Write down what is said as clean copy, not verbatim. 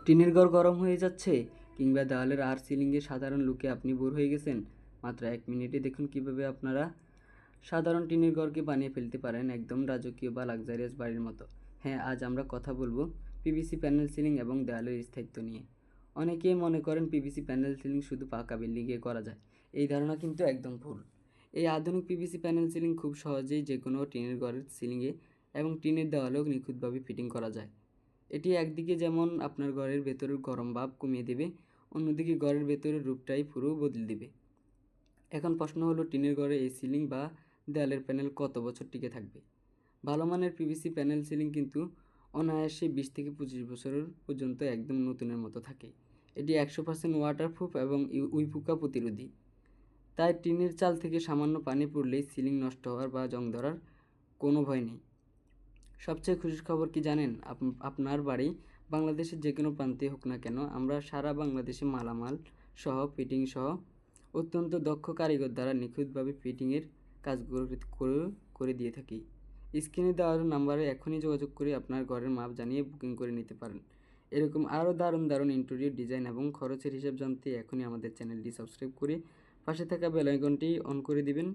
টিনের ঘর গরম হয়ে যাচ্ছে কিংবা দেওয়ালের আর সিলিংয়ে সাধারণ লুকে আপনি বোর হয়ে গেছেন? মাত্র 1 মিনিটে দেখুন কিভাবে আপনারা সাধারণ টিনের ঘরকে বানিয়ে ফেলতে পারেন একদম রাজকীয় বা লাক্সারিয়াস বাড়ির মতো। হ্যাঁ, আজ আমরা কথা বলবো পিভিসি প্যানেল সিলিং এবং দেওয়ালের স্থায়িত্ব নিয়ে। অনেকেই মনে করেন পিভিসি প্যানেল সিলিং শুধু পাকা বিল্ডিংয়ে করা যায়। এই ধারণা কিন্তু একদম ভুল। এই আধুনিক পিভিসি প্যানেল সিলিং খুব সহজেই যে কোনো টিনের ঘরের সিলিংয়ে এবং টিনের দেওয়ালেও নিখুঁতভাবে ফিটিং করা যায়। এটি একদিকে যেমন আপনার ঘরের ভেতরের গরম ভাব কমিয়ে দেবে, অন্যদিকে ঘরের ভেতরের রূপটাই পুরো বদলে দেবে। এখন প্রশ্ন হলো, টিনের ঘরে এই সিলিং বা দেয়ালের প্যানেল কত বছর টিকে থাকবে? ভালো মানের পিভিসি প্যানেল সিলিং কিন্তু অনায়াসে 20 থেকে 25 বছর পর্যন্ত একদম নতুনের মতো থাকে। এটি 100% ওয়াটারপ্রুফ এবং উইপোকা প্রতিরোধী। তাই টিনের চাল থেকে সামান্য পানি পড়লেই সিলিং নষ্ট হওয়ার বা জং ধরার কোনো ভয় নেই। সবচেয়ে খুশির খবর কি জানেন? আপনার বাড়ি বাংলাদেশের যে কোনো প্রান্তে হোক না কেন, আমরা সারা বাংলাদেশে মালামাল সহ ফিটিং সহ অত্যন্ত দক্ষ কারিগর দ্বারা নিখুঁতভাবে ফিটিংয়ের কাজগুলো করে দিয়ে থাকি। স্ক্রিনে দেওয়া নাম্বারে এখনই যোগাযোগ করে আপনার ঘরের মাপ জানিয়ে বুকিং করে নিতে পারেন। এরকম আরও দারুণ দারুণ ইন্টেরিয়র ডিজাইন এবং খরচের হিসাব জানতে এখনই আমাদের চ্যানেলটি সাবস্ক্রাইব করে পাশে থাকা বেল আইকনটি অন করে দিবেন।